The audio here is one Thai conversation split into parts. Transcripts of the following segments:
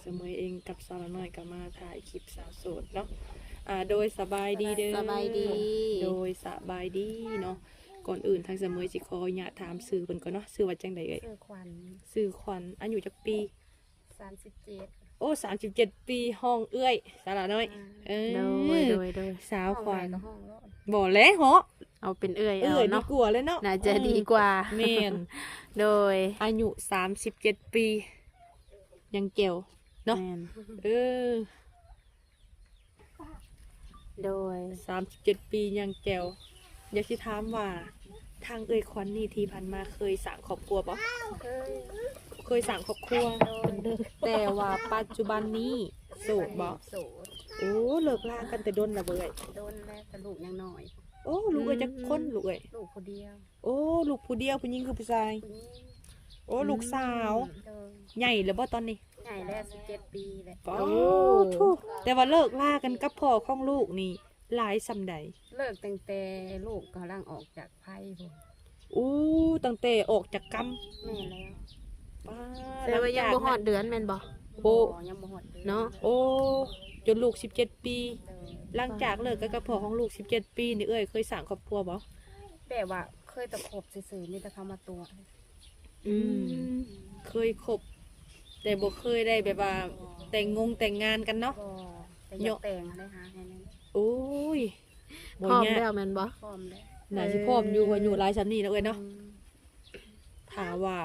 เสมอเองกับสาวน้อยก็มาถ่ายคลิปสาวโสดเนาะโดยสบายดีเด้อ สบายดี โดยสบายดีเนาะก่อนอื่นทางเสมอสิขออนุญาตถามชื่อเพิ่นก่อนเนาะชื่อว่าจังไดเอ่ย ชื่อขวัญชื่อขวัญอายุจักปี 37โอ้37 ปีห้องเอื้อยสาวน้อยเอ โดย สาวขวัญ ห้องแล้ว บ่แล้วเหาะ เอาเป็นเอื้อย เอื้ เอา อยดี เนาะ กว่าเลยเนาะ น่าจะดีกว่า แม่น โดย อายุ37 ปียังเกี่ยวเนาะ แม่น เออ โดย 37 ปียังแก้วอยากสิถามว่าทางเอ่ยควันนี่ที่ผ่านมาเคยสร้างครอบครัวปะ เคย เคยสร้างครอบครัวแต่ว่าปัจจุบันนี้โสดบ่ โสด โอ้เลิกลากันแต่โดนละเบย โดนแล้วแต่ลูกยังน้อย โอ้ลูกเอ้ยจักคนลูกเอ้ย ลูกคนเดียว โอ้ลูกผู้เดียวผู้หญิงคือผู้ชาย ผู้หญิง โอ้ลูกสาว โดน ใหญ่แล้วบ่ตอนนี้ ใหญ่แล้ว17 ปีแหละ โอ้ทุแต่ว่าเลิกลากันกับพ่อของลูกนี่หลายส่ำใด เลิกตั้งแต่ลูกกำลังออกจากไพ่พุ่น อู้ตั้งแต่ออกจากกรรม แม่แล้ว ป้า แต่ว่ายังบ่ฮอดเดือนแม่นบ่ โอ้ ยังบ่หมด เนาะ โอ้จนลูก17 ปี โดน หลังจากเลิกกับพ่อของลูก17 ปีนี่เอ้ยเคยสร้างครอบครัวบ่ แบบว่าเคยตะขบซื่อๆมีแต่เขามาตัว เคยคบ แต่บ่เคยได้แบบว่าแต่งงานกันเนาะ บ่แต่อยากแต่งได้หาให้นั่น โอ้ย พ บ่ ร้อม ยาก แล้วแม่นบ่ พร้อมแล้ว น่าสิพร้อมอยู่ว่าอยู่หลายชั้นนี่แล้วเอ้ยเนาะ อืม ถ้าว่า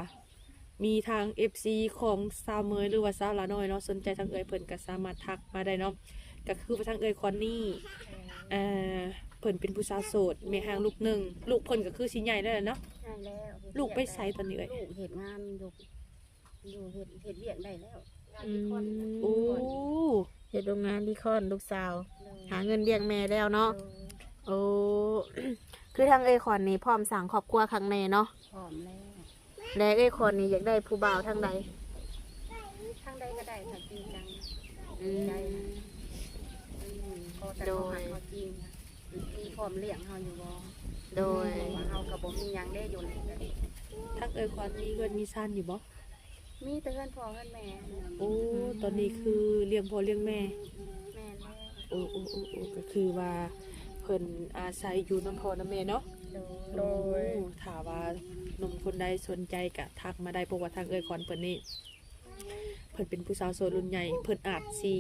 มีทาง FC ของสาวเมยหรือว่าสาวลาน้อยเนาะสนใจทางเอ้ยเพิ่นก็สามารถทักมาได้เนาะก็คือว่าทางเอ้ยคอนนี่เพิ่นเป็นผู้สาวโสดแม่ห้างลูกหนึงลูกเพิ่นก็คือสิใหญ่แล้วแหละเนาะ ใช่แล้ว ลูกไปไสตอนนี้เอ้ย ลูกเฮ็ดงานอยู่เฮ็ดเวียกได้แล้ว โอ้ เฮ็ดโรงงานดีคอนลูกสาว หาเงินเลี้ยงแม่แล้วเนาะ โอ้ คือทางเอ้ยขอนนี่พร้อมสร้างครอบครัวครั้งแน่เนาะ พร้อมแล้ว และเอ้ยขอนนี่อยากได้ผู้บ่าวทางใด ทางใดก็ได้ถ้าจริงจัง อืม ใจพอแต่เขาหักเขาจริงนะมีพร้อมเลี้ยงเฮาอยู่บ่ โดย ว่าเฮาก็บ่มีหยังได้อยู่เลย ทางเอ้ยคอนมีเงินมีซ่านอยู่บ่ มีแต่เงินพ่อเงินแม่ โอ้ตอนนี้คือเลี้ยงพ่อเลี้ยงแม่ แม่แล้ว โอ้ก็คือว่าเพิ่นอาศัยอยู่น้ำพ่อน้ำแม่เนาะ โดย ถ้าว่าหนุ่มคนใดสนใจก็ทักมาได้เพราะว่าทางเอ้ยคอนเพิ่นนี่เพิ่นเป็นผู้สาวโสดรุ่นใหญ่เพิ่นอาจสิ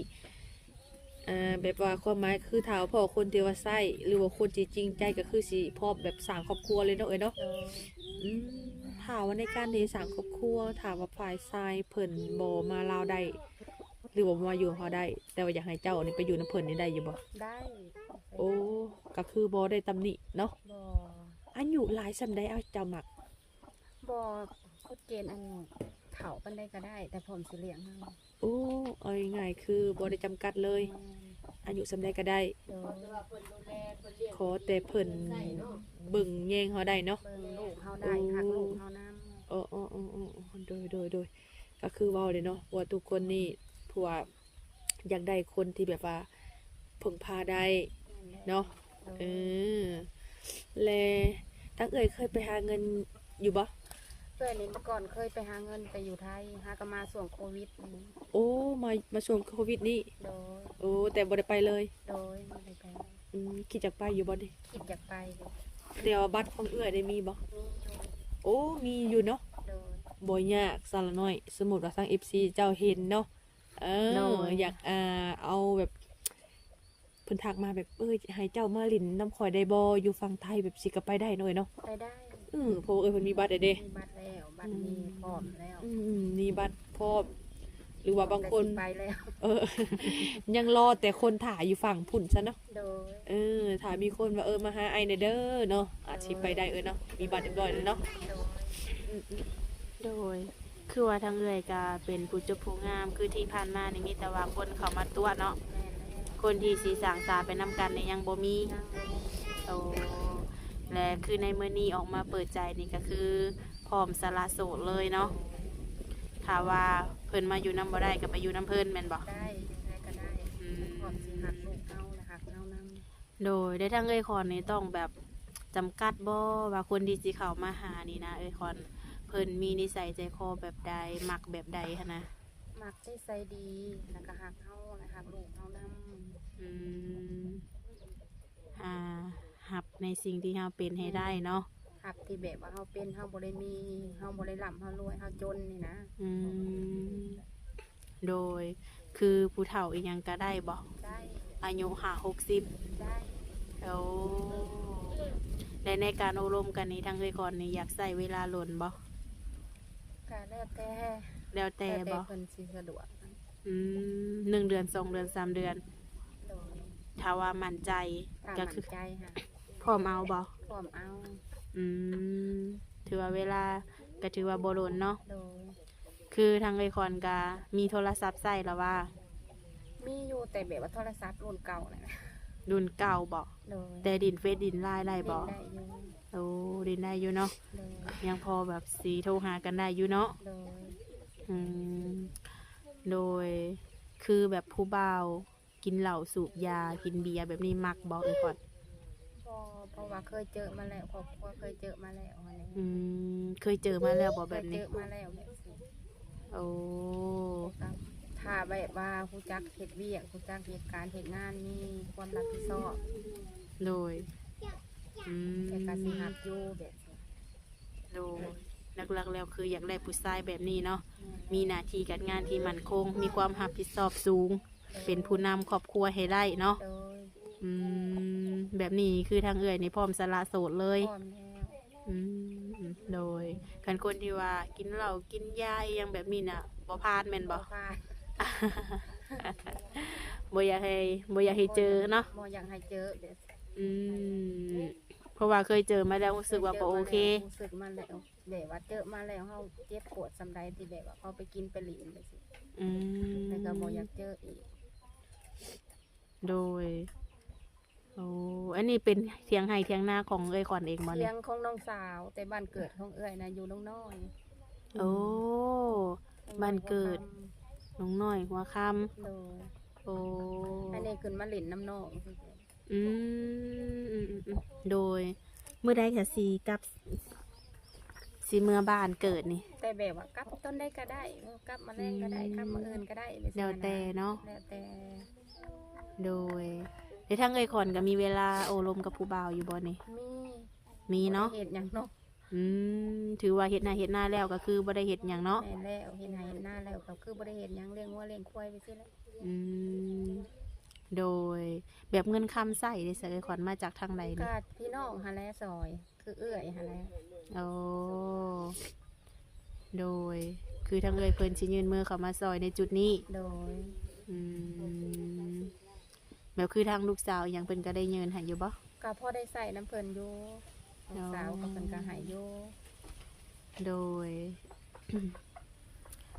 แบบว่าความหมายคือถ้าว่าพ่อคนที่ว่าใส่หรือว่าคนที่จริงใจก็คือสิพร้อมแบบสร้างครอบครัวเลยเนาะเอ้ยเนาะ โดย อืมถ้าว่าในการที่สร้างครอบครัวถ้าว่าฝ่ายชายเพิ่นบ่มาลาวได้หรือว่ามาอยู่กับเขาได้ แต่ว่าอยากให้เจ้านี่ไปอยู่นำเพิ่นนี่ได้อยู่บ่ ได้ โอ้ก็คือบ่ได้ตำหนิเนาะ บ่ อายุหลายส่ำใดเอาเจ้ามัก บ่กฎเกณฑ์อันเฒ่าปานใดก็ได้ แต่พร้อมสิเลี้ยงเฮา โอ้เอาง่ายๆคือบ่ได้จำกัดเลย อายุส่ำใดก็ได้ โดย ขอแต่เพิ่นเบิ่งแยงเฮาได้เนาะ เบิ่งลูกเฮาได้หักลูกเฮานำ โดยก็คือเว้าเลยเนาะว่าทุกคนนี่ผัวาอยากได้คนที่แบบว่าพึ่งพาได้เนาะเออแลตั้งเอ่ยเคยไปหาเงินอยู่บ่ เพื่อนนี่เมื่อก่อนเคยไปหาเงินไปอยู่ไทยหาก็มาส่วงโควิดนี่ โอ้มาช่วงโควิดนี่ โดย โอ้แต่บ่ได้ไปเลย โดยไม่ได้ไป คิดจะไปอยู่บ่ดิ คิดอยากไปอยู่ เดี๋ยวบัตรของเอื้อยได้มีบ่โอ้มีอยู่เนาะ โดย บ่ยากสารน้อย สมมุติว่าทาง FC เจ้าเห็นเนาะอยากเอาแบบเพิ่นทักมาแบบให้เจ้ามาลิ้นน้ำข่อยได้บ่อยู่ฝั่งไทยแบบสิก็ไปได้หน่อยเนาะ ไปได้ เพราะว่าเพิ่นมีบัตรได้เด้ มีบัตรแล้วบัตรมีพร้อมแล้ว มีบัตรพร้อมหรือว่าบางคน ไปแล้ว ยังรอแต่คนถ่ายอยู่ฝั่งพุ่นซะเนาะ โดย ถ้ามีคนว่ามาหาไอเด้อเนาะอาจสิไปได้เนาะมีบัตรเรียบร้อยแล้วเนาะ โดย โดย คือว่าทางเอ้ยก็เป็นผู้เจบผู้งาม คือที่ผ่านมานี่มีแต่ว่าคนเข้ามาตัวเนาะ แม่แล้ว คนที่สีสร้างสาไปนํกันนี่ยังบ่มี ยัง โอ้และคือในมื้อนี้ออกมาเปิดใจนี่ก็คือพร้อมสละโสดเลยเนาะถ้าว่าเพิ่นมาอยู่นํบ่ได้ก็ไปอยู่นํเพิ่นแม่นบ่ ได้ได้ก็ได้ อืม พร้อมสิหักลูกเอาและหักเอานำ โดยได้ทางเอ้ยคอนนี่ต้องแบบจำกัดบ่ว่าคนที่สิเข้ามาหานี่นะเอ้ยคอนเพิ่นมีนิสัยใจคอแบบใดมักแบบใดหันนะ มักนิสัยดีแล้วก็หักเฮาและหักลูกเฮานำ อืมอ่าหับในสิ่งที่เฮาเป็นให้ได้เนาะ หักที่แบบว่าเฮาเป็นเฮาบ่ได้มีเฮาบ่ได้ร่ำเฮารวยเฮาจนนี่นะ อืมโดยคือผู้เฒ่าอีหยังก็ได้บ่ ได้ อายุ50-60 ได้ แล้วและในการอบรมกันนี้ทางเอ้ยก่อนนี่อยากใส่เวลาหล่นบ่ ก็แล้วแต่ แล้วแต่บ่ เพิ่นสิสะดวก 1 เดือน 2 เดือน 3 เดือน โดย ถ้าว่ามั่นใจ ตาม ก็ มั่ คือน ใจค่ะ พร้อมเอาบ่ พร้อมเอา อืมถือว่าเวลาก็ถือว่าบ่หล่นเนาะ โดย คือทางเอ้ยก่อนก็มีโทรศัพท์ใช้แล้วว่า มีอยู่แต่แบบว่าโทรศัพท์รุ่นเก่าน่ะนะ รุ่นเก่าบ่ โดย แต่ดินเฟซดินไลน์ได้บ่ เล่นได้อยู่ โอ้ดินได้อยู่เนาะ โดย ยังพอแบบสีโทรหากันได้อยู่เนาะ โดย อืมโดยคือแบบผู้บ่าวกินเหล้าสูบยากินเบียร์แบบนี้มักบอกเลยก่อน เพราะว่าเคยเจอมาแล้วครอบครัวเคยเจอมาแล้วอันนี้ เคยเจอมาแล้วบอกแบบ เคย นี้ เจอมาแล้วแบบนี้ โอ้ ก็ถ้าแบบว่าผู้จักเฮ็ดเวียกผู้จักเหตุการณ์เหตุงานมีความรับผิดชอบ โดยอืม แต่ก็สิหับอยู่แบบนี้ โดยหลักๆแล้วคืออยากได้ผู้ชายแบบนี้เนาะมีหน้าที่การงานที่มั่นคง มีความรับผิดชอบสูง เป็นผู้นำครอบครัวให้ได้เนาะ โดย แบบนี้คือทางเอ่ยในพร้อมสละโสดเลย พร้อมแล้ว โดยกันคนที่ว่ากินเหล้ากินยาอหยังแบบนี้น่ะบ่พลาดแม่นบ่ พลาด บ่อยากให้เจอเนาะ บ่อยากให้เจอแบบ อืมเพราะว่าเคยเจอมาแล้วรู้สึกว่าบ่โอเค รู้สึกมาแล้วแบบว่าเจอมาแล้วเฮาเจ็บปวดสำใดที่แบบว่าเขาไปกินไปหลินไปสิ อืม แต่ก็บ่อยากเจออีก โดยโอ้อันนี้เป็นเถียงไห้เถียงนาของเอ้ยขวัญเองบ่ เสี เนี่ย ย งของน้องสาวแต่บ้านเกิดของเอ้ยนะอยู่น้องน้อย โอ้บ้านเกิดน้องน้อยหัวค่ โดย ำโอ้ อันนี้ขึ้นมาหลินน้ำนอง อืมโดยเมื่อใดค่ะสีกับสีเมื่อบ้านเกิดนี่ แต่แบบว่ากลับต้นได้ก็ได้กลับมาแรงก็ได้กลับมาเอินก็ได้ไปสิ แล้วแต่เนาะ แล้วแต่ โดยในทางเอ้ยขอนก็มีเวลาโอลมกับผู้บ่าวอยู่บ่นี่ มีเนาะ เห็ดอย่างเนาะ ถือว่าเฮ็ดหน้าแล้วก็คือบ่ได้เฮ็ดหยังเนาะ แม่นแล้วเห็นหายเห็นหน้าแล้วก็คือบริเห็นหยังเลี้ยงวัวเลี้ยงควายไปสิแล้ว อืมโดยแบบเงินคำใส่ได้เสยขวัญมาจากทางใดนี่ ก็พี่น้องหาแลซอย คือเอื้อยหาแล โอ้โดยคือทางเอ้ยเพิ่นสิยืนมือเข้ามาซอยในจุดนี้ โดย อืมแบบคือทางลูกสาวอหยังเพิ่นก็ได้ยืนให้อยู่บ่ ก็พอได้ใส่น้ำเพิ่นอยู่ลูกสาวกับเพิ่นก็ใหายอยู่ โดย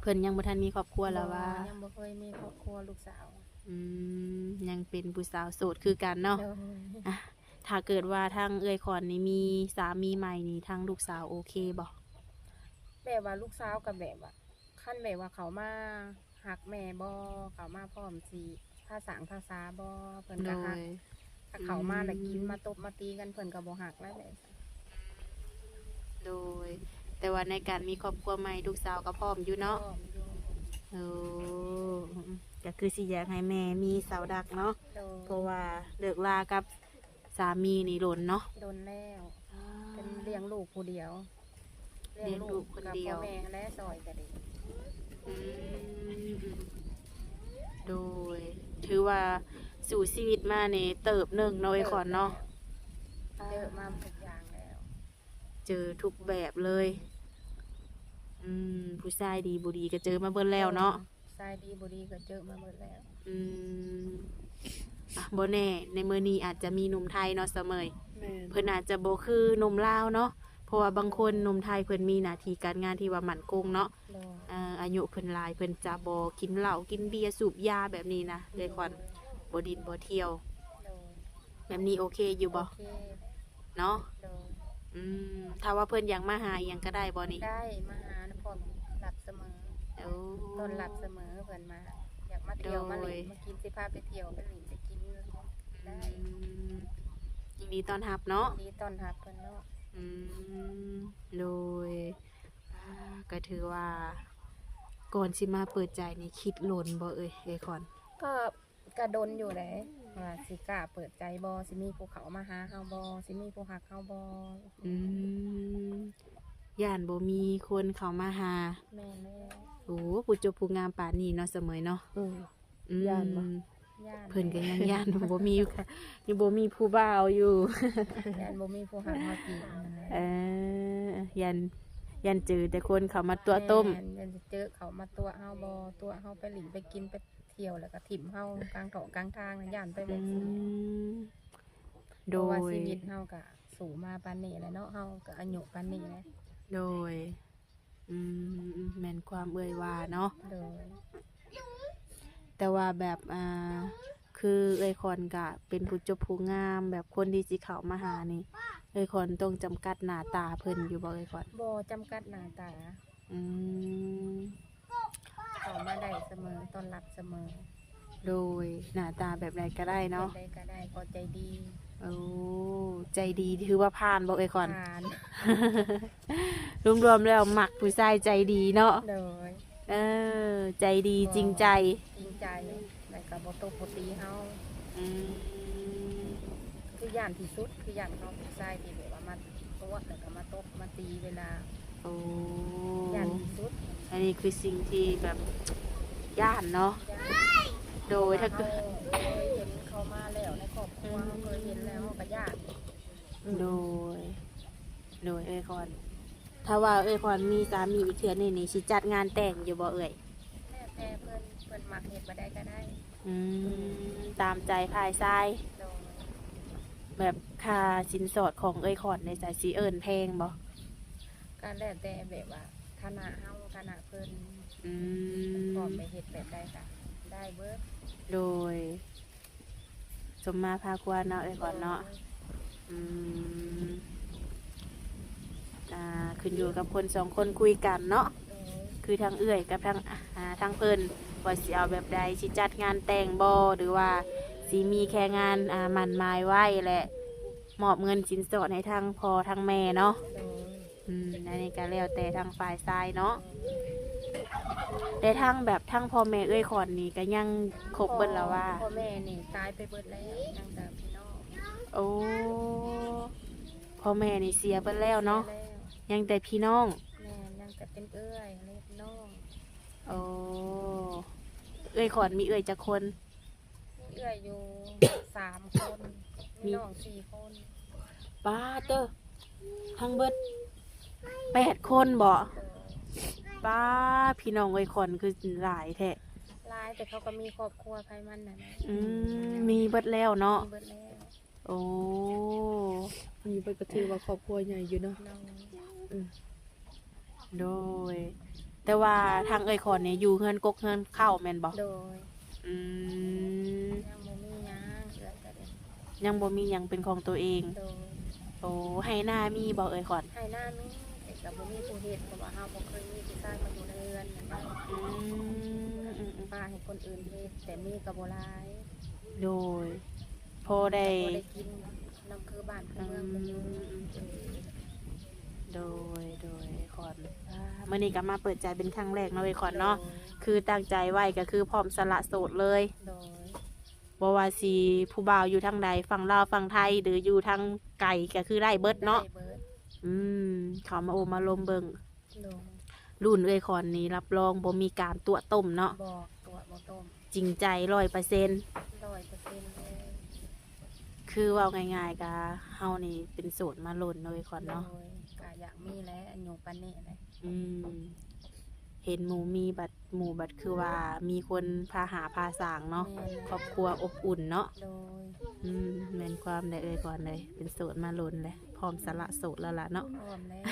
เพิ่นยังบ่ทันมีครอบครัวแล้วว่า ยังบ่เคยมีครอบครัวลูกสาว ยังเป็นผู้สาวโสดคือกันเนาะ โดย ถ้าเกิดว่าทางเอ้ยขอนนี่มีสามีใหม่นี่ทางลูกสาวโอเคบ่ แบบว่าลูกสาวกับแบบว่าขั้นแบบว่าเขามาหักแม่บ่เขามาพร้อมสิภาษาภาษาบ่เพิ่น โด ก็หัก ย ถ้าเขามาแล้วกินมาตบมาตีกันเพิ่นก็บ่หักแล้วแหละ โดย แต่ว่าในการมีครอบครัวใหม่ลูกสาวก็พร้อมอยู่เนาะ พร้อมอยู่ โอ้ก็คือสิอยากให้แม่มีเสาดักเนาะ โด เพราะ ย ว่าเลิกลากับสามีนี่หล่นเนาะ โดนแล้วเป็นเลี้ยงลูกผู้เดียว เลี้ยงลูกคนเดียว กับพ่อแม่และซอยก็ดี อืมโดย ถือว่าสู่ชีวิตมานี่เติบหนึ่งเนาะไอ้ขอนเนาะ เจอมาทุกอย่างแล้ว เจอทุกแบบเลยผู้ชายดีบุดีก็เจอมาเบิ่แล้วเนาะ ทรายดีบ่ดีก็เจอมาหมดแล้ว บ่แน่ในมื้อนี้อาจจะมีหนุ่มไทยเนาะเสมอ แม่น เพิ่นอาจจะบ่คือหนุ่มลาวเนาะเพราะว่าบางคนหนุ่มไทยเพิ่นมีหน้าที่การงานที่ว่ามั่นคงเนาะ โดย อายุเพิ่นหลายเพิ่นจะบ่กินเหล้ากินเบียร์สูบยาแบบนี้นะเลยควันบ่ดินบ่เที่ยว โดย แบบนี้โอเคอยู่บ่ โอเค เนาะ โดย ถ้าว่าเพิ่นอยากมาหาอิหยังก็ได้บ่นี่ ได้มาหาพร้อมหลับเสมอ โอ้ ต้อนรับเสมอเพิ่นมา อยากมาเที่ยว โดย มาหลินมากินสิพาไปเที่ยวไปหลินไปกินได้ ยินดีต้อนรับเนาะ ดีต้อนรับเพิ่นเนาะ โดยก็ถือว่า ก่อนสิมาเปิดใจนี่คิดโลนบ่เอ้ยคอน ก็กระดนอยู่แหละว่าสิกล้าเปิดใจบ่สิมีภูเขามาหาเฮาบ่สิมีผู้ฮักเฮาบ่ อืมย่านบ่มีคนเข้ามาหา แม่นแล้ว โอ้ผู้จบผู้งามป่านนี้เนาะเสมอเนาะ อืม อืม ย่านบ่ ย่าน เพิ่นก็ยังย่าน บ่มีอยู่ค่ะยังบ่มีผู้บ่าวอยู่ ย่านบ่มีผู้ฮักเฮากินนั่นแหละ ยันเจอแต่คนเข้ามาตัวต้ม แยันจะเจอเขามาตัวเฮาบ่ตัวเฮาไปหลินไปกินไปเที่ยวแล้วก็ถิ่มเฮากลางเถาะกลางทางน่ะย่านไปแบ อื บนี้ ม เพ โด ราะว่าย ชีวิตเฮาก็สู่มาปานนี้แหละเนาะเฮาก็อายุปานนี้แหละ โดย อืมแม่นความเอ่ยว่าเนาะ โดย แต่ว่าแบบคือเอ่ยคอนกะเป็นผู้จบผู้งามแบบคนที่สิเข้ามาหานี่เอ่ยคอนต้องจำกัดหน้าตาเพิ่นอยู่บ่เอ่ยคอน บ่จำกัดหน้าตา อืม เข้ามาได้เสมอต้อนรับเสมอ โดยหน้าตาแบบใดก็ได้เนาะ ได้ก็ได้ก็ใจดี โอ้ใจดีถือว่าผ่านบ่เอ่ยคอน ผ่าน รวมๆแล้วมักผู้ชายใจดีเนาะ โดย เออใจดีจริงใจ จริงใจแล้วก็บ่ตบบ่ตีเฮา อืม คือย่านที่สุดคือย่านเขาผู้ชายที่แบบว่ามาตัวแล้วก็มาตบมาตีเวลา โอ้ ย่านที่สุด อันนี้คือสิ่งที่แบบย่านเนาะ ย่าน โดยถ้าเกิด เคยเห็นเขามาแล้วในครอบครัวเขาเคยเห็นแล้วเขาก็ย่าน โดย โดยเอ้ยคอน ถ้าว่าเอ้ยคอนมีสามีอีกเทื่อหนึงนี่สิจัดงานแต่งอยู่บ่เอ่ย แล้วแต่เพิ่นมักเฮ็ดบ่ได้ก็ได้ อืมตามใจภายซ้าย โดย แบบค่าสินสอดของเอ้ยคอนในสายสีเอิญแพงบ่ ก็แล้วแต่แบบว่าฐานะเฮาฐานะเพิ่น อื พร้อ ม มไปเฮ็ดแบบใดก็ได้เบิด โดย สมมาพาควรเนาะเอ้ยคอนเนาะ อืมขึ้นอยู่กับคนสองคนคุยกันเนาะ โดย คือทางเอื้อยกับทางเพิ่นว่าสิเอาแบบใดสิจัดงานแต่งบ่หรือว่าสิมีแค่งานหมั่นหมายไว้และมอบเงินสินสอดให้ทางพ่อทางแม่เนาะ โดย อันนี้ก็แล้วแต่ทางฝ่ายชายเนาะแต่ทางแบบทางพ่อแม่เอ้ยขอนนี่ก็ยังคบเบิ่นแล้วว่า พ่อแม่นี่ตายไปเบิดแล้วยังแต่พี่น้อง โอ้พ่อแม่นี่เสียเบิ่นแล้วเนาะ แล้ว ยังแต่พี่น้อง แม่ยังแต่เป็นเอื้อยเล็กน้อง โอ้เอ้ยขอนมีเอ้ยจักคน มีเอื้อยอยู่ 3 คนมีน้อง4 คน ป้าเตอทั้งเบิด8 คนบ่ โดย ป้าพี่น้องเอ้ยขอนคือหลายแท้ หลายแต่เขาก็มีครอบครัวไผมันน่ะนะ มีเบิดแล้วเนาะ มีเบิดแล้ว โอ้ อันนี้เพิ่นก็ถือว่าครอบครัวใหญ่อยู่เนาะ น้อง โดย แต่ว่าทางเอ้ยขอนเนี่ยอยู่เฮือนกกเฮือนเข้าแม่นบ่ โดย อืม ยังบ่มีหยังเอื้อยก็ได้ ยังบ่มีหยังเป็นของตัวเอง โดย โอ้ให้หน้ามีบ่เอ้ยขอน ให้หน้ามีแต่ก็บ่มีผู้เฮ็ดเพราะว่าเฮาบ่เคยมีผู้ชายมาอยู่ในเรือนนั่นนะ อืม ป้าให้คนอื่นเฮ็ดแต่มีก็บ่หลาย โดย พอได้ บ่ได้กินนํคือบ้านคือเมืองเพิ่นอยู่ โดยขอนมื้อนี้ก็มาเปิดใจเป็นครั้งแรกเนาะเอ้ยขอนเนาะ คือตั้งใจไว้ก็คือพร้อมสละโสดเลย โดย บ่ว่าสิผู้บ่าวอยู่ทางใดฝั่งลาวฝั่งไทยหรืออยู่ทางไกลก็คือได้เบิดเนาะ ได้เบิด เขามาโอมาลมเบิง โดย รุ่นเอ้ยคอนนี้รับรองบ่มีการตัวต้มเนาะ บอกตัวบ่ต้ม จริงใจ 100% 100%เลย คือเว่าง่ายๆกะเฮานี่เป็นโสดมาล้นเนาะเอ้ยคอน โด เนาะ ยก็อยากมีแหล้วอายุปานนี้แหละ อืมเห็นหมู่มีบัตรหมู่บัตรคือว่ามีคนพาหาพาสร้างเนาะ แม่น ครอบครัวอบอุ่นเนาะ โดย แม่นความได้เอ้ยคอนเลยเป็นโสดมาล้นเลยพร้อมสละโสดแล้วล่ะเนาะ พร้อมแล้ว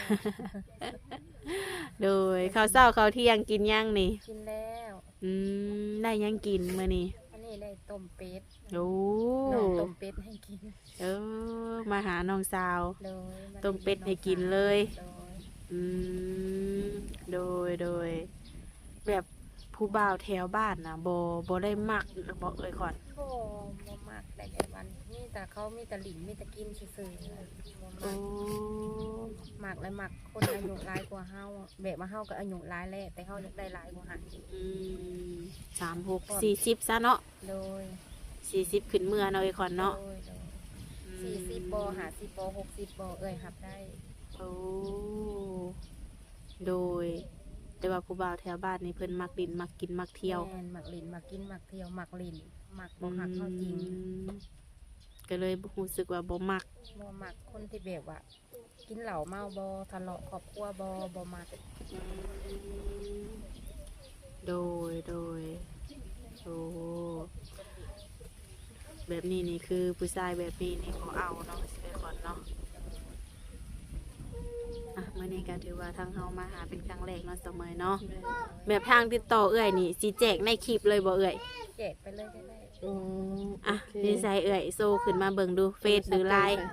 โดยข้าวเช้าข้าวเที่ยงกินย่างนี่ กินแล้ว ได้หยังกินมื้อนี้ อันนี้ได้ต้มเป็ด โอ้ น้องต้มเป็ดให้กิน มาหาน้องสาว โดยา ต้มเป็ดให้กินเลย โดย อืมโดย แบบผู้บ่าวแถวบ้านนะบ่ได้มักบ่เอ่ยก่อน โอ้บ่มักแต่แบบวันนี้ แต่เขามีแต่หลินมีแต่กินซื่อๆบ่ โอ้ มักและมักคนอายุหลายกว่าเฮาแบบว่าเฮาก็อายุหลายแล้วแต่เฮาอยากได้หลายกว่าหัน 36 40ซะเนาะ โดย 40ขึ้นเมื่อเนาะไอ้คอนเนาะ โดย40บ่50บ่60บ่เอ้ยรับได้ โอ้โดย แต่ว่าผู้บ่าวแถวบ้านนี่เพิ่นมักดินมักกินมักเที่ยว แม่นมักหลินมักกินมักเที่ยวมักหลินมักบ่หักเฮาจริง ก็เลยรู้สึกว่าบ่มัก บ่มักคนที่แบบว่า กินเหล้าเมาบ่ทะเลาะครอบครัวบ่มัก โดยโอ้แบบนี้นี่คือผู้ชายแบบนี้นี่เขาเอาเนาะสิไปก่อนเนาะอ่ะมื้อนี้ก็ถือว่าทางเฮามาหาเป็นครั้งแรกเนาะเสมอเนาะแบบทางติดต่อเอื้อยนี่สิแจกในคลิปเลยบ่เอื้อย แจกไปเลยก็ได้ อ๋อ อ่ะ โเค ดีไซน์เอื้อยโซขึ้นมาเบิ่งดูเฟซหรือไลน์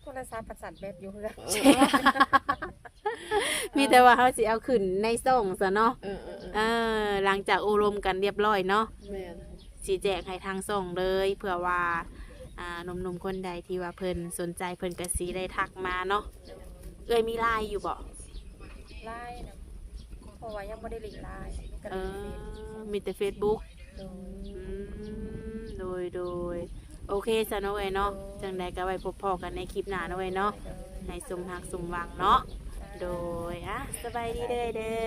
โทรศัพท์ประสานแบบอยู่เฮือ มีแต่ว่าเฮาสิเอาขึ้นในส่งซะเนาะ เออ หลังจากอบรมกันเรียบร้อยเนาะ แม่น สีแจกให้ทางส่งเลยเผื่อว่าหนุ่มๆคนใดที่ว่าเพิ่นสนใจเพิ่นก็สีได้ทักมาเนาะเอ้ยมีไลน์อยู่บ่ ไล่นะเพราะว่ายังไม่ได้ลิงไล่ก็ เอ เลย อมีแต่ Facebook โดย โดยโอเคซะเนาะเอ้ยเนาะจังใดก็ไว้พบพอกันในคลิปหน้าเนาะเอ้ยเนาะให้สมฮักสมหวังเนาะโดยสบายดีเด้อเด้อ